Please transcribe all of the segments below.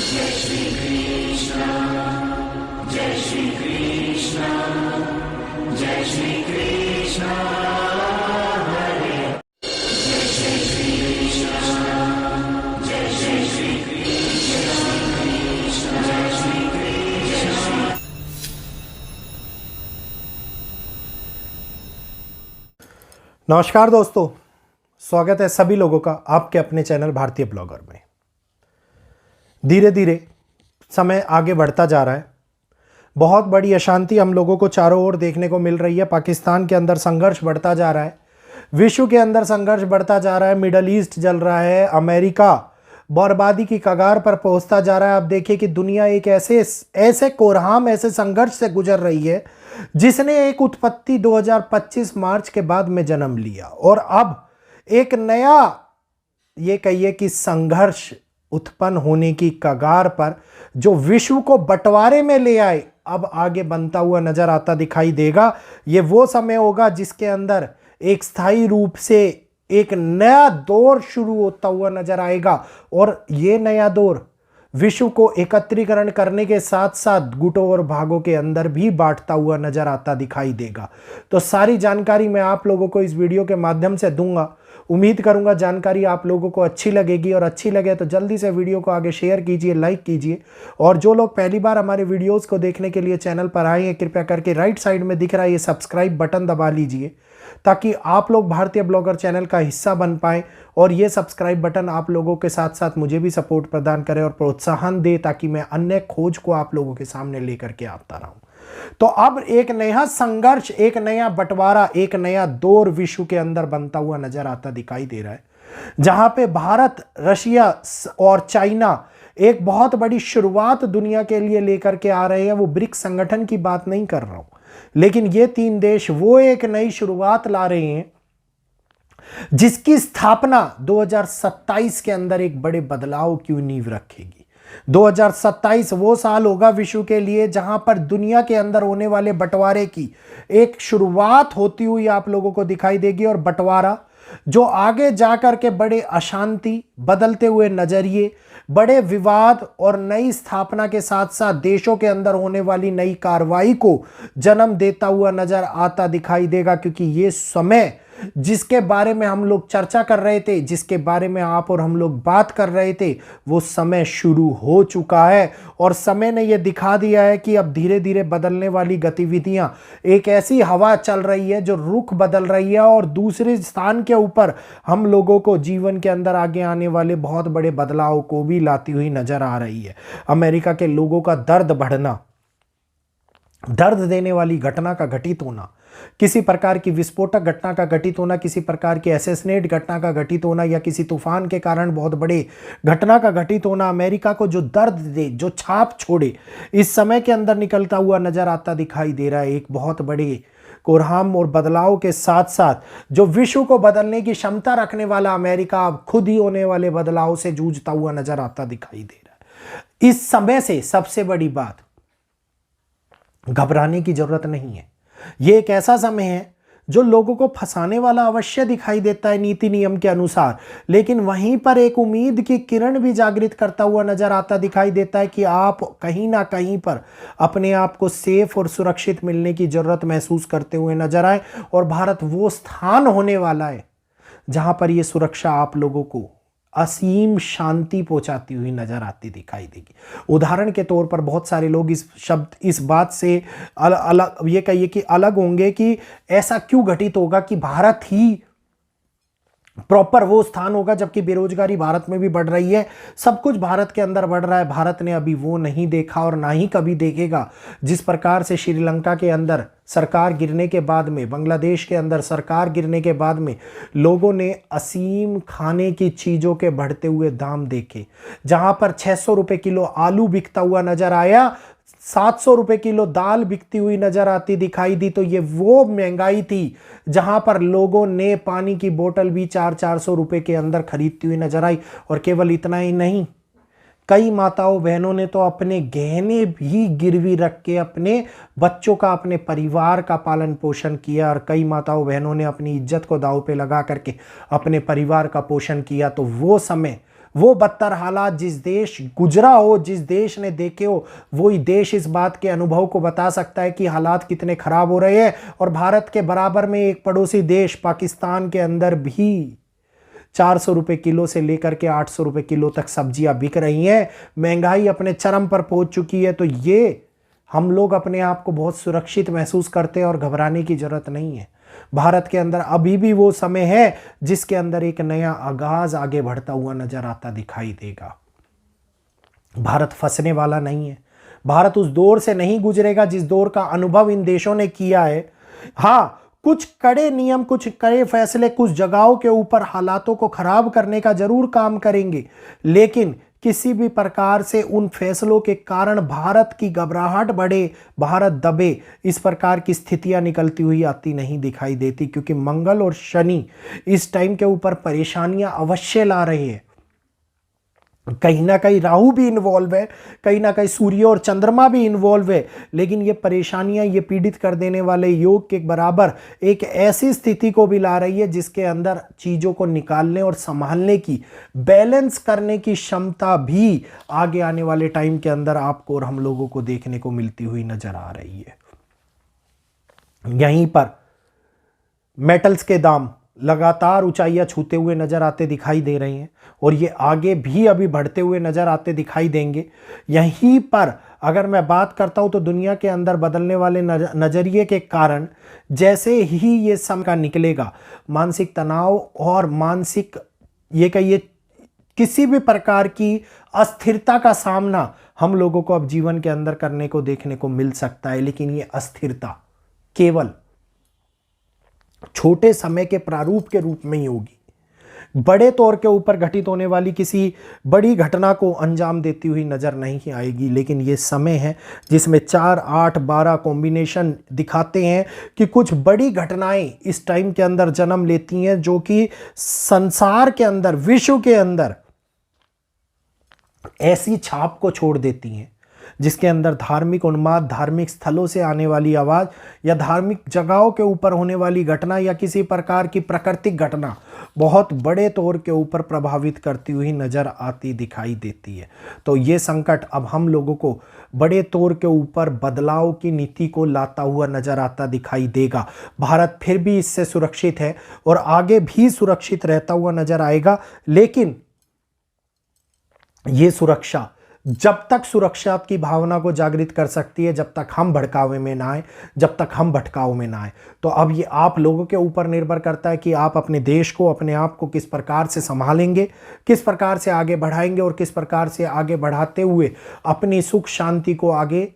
जय श्री कृष्ण, जय श्री कृष्ण, जय श्री कृष्ण हरे, जय श्री कृष्ण, जय श्री कृष्ण, जय श्री कृष्ण। नमस्कार दोस्तों, स्वागत है सभी लोगों का आपके अपने चैनल भारतीय ब्लॉगर में। धीरे धीरे समय आगे बढ़ता जा रहा है। बहुत बड़ी अशांति हम लोगों को चारों ओर देखने को मिल रही है। पाकिस्तान के अंदर संघर्ष बढ़ता जा रहा है, विश्व के अंदर संघर्ष बढ़ता जा रहा है, मिडल ईस्ट जल रहा है, अमेरिका बर्बादी की कगार पर पहुंचता जा रहा है। आप देखिए कि दुनिया एक ऐसे कोरहाम, ऐसे संघर्ष से गुजर रही है जिसने एक उत्पत्ति 2025 मार्च के बाद में जन्म लिया और अब एक नया, ये कहिए कि संघर्ष उत्पन्न होने की कगार पर जो विश्व को बंटवारे में ले आए, अब आगे बनता हुआ नजर आता दिखाई देगा। ये वो समय होगा जिसके अंदर एक स्थायी रूप से एक नया दौर शुरू होता हुआ नजर आएगा और ये नया दौर विश्व को एकत्रीकरण करने के साथ साथ गुटों और भागों के अंदर भी बांटता हुआ नजर आता दिखाई देगा। तो सारी जानकारी मैं आप लोगों को इस वीडियो के माध्यम से दूंगा। उम्मीद करूंगा जानकारी आप लोगों को अच्छी लगेगी और अच्छी लगे तो जल्दी से वीडियो को आगे शेयर कीजिए, लाइक कीजिए। और जो लोग पहली बार हमारे वीडियोस को देखने के लिए चैनल पर आए हैं, कृपया करके राइट साइड में दिख रहा है ये सब्सक्राइब बटन दबा लीजिए ताकि आप लोग भारतीय ब्लॉगर चैनल का हिस्सा बन पाएं और ये सब्सक्राइब बटन आप लोगों के साथ साथ मुझे भी सपोर्ट प्रदान करे और प्रोत्साहन दे ताकि मैं अन्य खोज को आप लोगों के सामने लेकर के आता रहूं। तो अब एक नया संघर्ष, एक नया बंटवारा, एक नया दौर विश्व के अंदर बनता हुआ नजर आता दिखाई दे रहा है, जहां पे भारत, रशिया और चाइना एक बहुत बड़ी शुरुआत दुनिया के लिए लेकर के आ रहे हैं। वो ब्रिक्स संगठन की बात नहीं कर रहा हूं, लेकिन ये तीन देश वो एक नई शुरुआत ला रहे हैं जिसकी स्थापना 2027 के अंदर एक बड़े बदलाव की नींव रखेगी। 2027 वो साल होगा विश्व के लिए जहां पर दुनिया के अंदर होने वाले बंटवारे की एक शुरुआत होती हुई आप लोगों को दिखाई देगी और बंटवारा जो आगे जाकर के बड़े अशांति, बदलते हुए नजरिए, बड़े विवाद और नई स्थापना के साथ साथ देशों के अंदर होने वाली नई कार्रवाई को जन्म देता हुआ नजर आता दिखाई देगा। क्योंकि ये समय जिसके बारे में हम लोग चर्चा कर रहे थे, जिसके बारे में आप और हम लोग बात कर रहे थे, वो समय शुरू हो चुका है और समय ने ये दिखा दिया है कि अब धीरे धीरे बदलने वाली गतिविधियां, एक ऐसी हवा चल रही है जो रुख बदल रही है और दूसरे स्थान के ऊपर हम लोगों को जीवन के अंदर आगे आने वाले बहुत बड़े बदलाव को भी लाती हुई नजर आ रही है। अमेरिका के लोगों का दर्द बढ़ना, दर्द देने वाली घटना का घटित होना, किसी प्रकार की विस्फोटक घटना का घटित होना, किसी प्रकार की असैसिनेट घटना का घटित होना या किसी तूफान के कारण बहुत बड़े घटना का घटित होना, अमेरिका को जो दर्द दे, जो छाप छोड़े, इस समय के अंदर निकलता हुआ नजर आता दिखाई दे रहा है। एक बहुत बड़े कोरहाम और बदलाव के साथ साथ जो विश्व को बदलने की क्षमता रखने वाला अमेरिका अब खुद ही होने वाले बदलाव से जूझता हुआ नजर आता दिखाई दे रहा है। इस समय से सबसे बड़ी बात, घबराने की जरूरत नहीं है। यह एक ऐसा समय है जो लोगों को फंसाने वाला अवश्य दिखाई देता है नीति नियम के अनुसार, लेकिन वहीं पर एक उम्मीद की किरण भी जागृत करता हुआ नजर आता दिखाई देता है कि आप कहीं ना कहीं पर अपने आप को सेफ और सुरक्षित मिलने की जरूरत महसूस करते हुए नजर आए और भारत वो स्थान होने वाला है जहां पर यह सुरक्षा आप लोगों को असीम शांति पहुंचाती हुई नजर आती दिखाई देगी। उदाहरण के तौर पर बहुत सारे लोग इस बात से अलग, ये कहिए कि अलग होंगे कि ऐसा क्यों घटित होगा कि भारत ही प्रॉपर वो स्थान होगा, जबकि बेरोजगारी भारत में भी बढ़ रही है, सब कुछ भारत के अंदर बढ़ रहा है। भारत ने अभी वो नहीं देखा और ना ही कभी देखेगा जिस प्रकार से श्रीलंका के अंदर सरकार गिरने के बाद में, बांग्लादेश के अंदर सरकार गिरने के बाद में लोगों ने असीम खाने की चीज़ों के बढ़ते हुए दाम देखे। जहां पर 600 रुपये किलो आलू बिकता हुआ नजर आया, 700 रुपये किलो दाल बिकती हुई नजर आती दिखाई दी, तो ये वो महंगाई थी जहां पर लोगों ने पानी की बोतल भी 400 रुपये के अंदर खरीदती हुई नजर आई। और केवल इतना ही नहीं, कई माताओं बहनों ने तो अपने गहने भी गिरवी रख के अपने बच्चों का, अपने परिवार का पालन पोषण किया और कई माताओं बहनों ने अपनी इज्जत को दांव पे लगा करके अपने परिवार का पोषण किया। तो वो समय, वो बदतर हालात जिस देश गुजरा हो, जिस देश ने देखे हो, वही देश इस बात के अनुभव को बता सकता है कि हालात कितने खराब हो रहे हैं। और भारत के बराबर में एक पड़ोसी देश पाकिस्तान के अंदर भी 400 रुपए किलो से लेकर के 800 रुपए किलो तक सब्जियां बिक रही हैं। महंगाई अपने चरम पर पहुंच चुकी है। तो ये हम लोग अपने आप को बहुत सुरक्षित महसूस करते हैं और घबराने की जरूरत नहीं है। भारत के अंदर अभी भी वो समय है जिसके अंदर एक नया आगाज आगे बढ़ता हुआ नजर आता दिखाई देगा। भारत फंसने वाला नहीं है। भारत उस दौर से नहीं गुजरेगा जिस दौर का अनुभव इन देशों ने किया है। हाँ, कुछ कड़े नियम, कुछ कड़े फैसले कुछ जगहों के ऊपर हालातों को खराब करने का जरूर काम करेंगे, लेकिन किसी भी प्रकार से उन फैसलों के कारण भारत की घबराहट बढ़े, भारत दबे, इस प्रकार की स्थितियां निकलती हुई आती नहीं दिखाई देती। क्योंकि मंगल और शनि इस टाइम के ऊपर परेशानियां अवश्य ला रहे हैं। कहीं ना कहीं राहु भी इन्वॉल्व है, कहीं ना कहीं सूर्य और चंद्रमा भी इन्वॉल्व है, लेकिन ये परेशानियां, ये पीड़ित कर देने वाले योग के बराबर एक ऐसी स्थिति को भी ला रही है जिसके अंदर चीज़ों को निकालने और संभालने की, बैलेंस करने की क्षमता भी आगे आने वाले टाइम के अंदर आपको और हम लोगों को देखने को मिलती हुई नजर आ रही है। यहीं पर मेटल्स के दाम लगातार ऊंचाइयां छूते हुए नजर आते दिखाई दे रहे हैं और ये आगे भी अभी बढ़ते हुए नजर आते दिखाई देंगे। यहीं पर अगर मैं बात करता हूं तो दुनिया के अंदर बदलने वाले नजरिए के कारण जैसे ही ये समय निकलेगा, मानसिक तनाव और मानसिक ये कहिए किसी भी प्रकार की अस्थिरता का सामना हम लोगों को अब जीवन के अंदर करने को देखने को मिल सकता है। लेकिन ये अस्थिरता केवल छोटे समय के प्रारूप के रूप में ही होगी। बड़े तौर के ऊपर घटित होने वाली किसी बड़ी घटना को अंजाम देती हुई नजर नहीं आएगी। लेकिन ये समय है जिसमें 4, 8, 12 कॉम्बिनेशन दिखाते हैं कि कुछ बड़ी घटनाएं इस टाइम के अंदर जन्म लेती हैं जो कि संसार के अंदर, विश्व के अंदर ऐसी छाप को छोड़ देती हैं जिसके अंदर धार्मिक उन्माद, धार्मिक स्थलों से आने वाली आवाज़ या धार्मिक जगहों के ऊपर होने वाली घटना या किसी प्रकार की प्राकृतिक घटना बहुत बड़े तौर के ऊपर प्रभावित करती हुई नज़र आती दिखाई देती है। तो ये संकट अब हम लोगों को बड़े तौर के ऊपर बदलाव की नीति को लाता हुआ नज़र आता दिखाई देगा। भारत फिर भी इससे सुरक्षित है और आगे भी सुरक्षित रहता हुआ नज़र आएगा। लेकिन ये सुरक्षा जब तक सुरक्षा की भावना को जागृत कर सकती है, जब तक हम भड़कावे में ना आए, जब तक हम भटकाव में ना आए। तो अब ये आप लोगों के ऊपर निर्भर करता है कि आप अपने देश को, अपने आप को किस प्रकार से संभालेंगे, किस प्रकार से आगे बढ़ाएंगे और किस प्रकार से आगे बढ़ाते हुए अपनी सुख शांति को आगे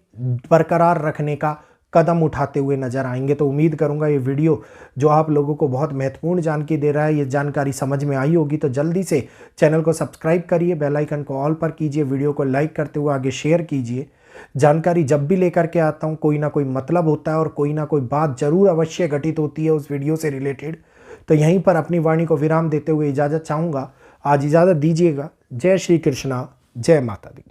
बरकरार रखने का कदम उठाते हुए नजर आएंगे। तो उम्मीद करूंगा ये वीडियो जो आप लोगों को बहुत महत्वपूर्ण जानकारी दे रहा है, ये जानकारी समझ में आई होगी। तो जल्दी से चैनल को सब्सक्राइब करिए, बेल आइकन को ऑल पर कीजिए, वीडियो को लाइक करते हुए आगे शेयर कीजिए। जानकारी जब भी लेकर के आता हूँ कोई ना कोई मतलब होता है और कोई ना कोई बात जरूर अवश्य घटित होती है उस वीडियो से रिलेटेड। तो यहीं पर अपनी वाणी को विराम देते हुए इजाज़त चाहूँगा। आज इजाज़त दीजिएगा। जय श्री कृष्णा, जय माता दी।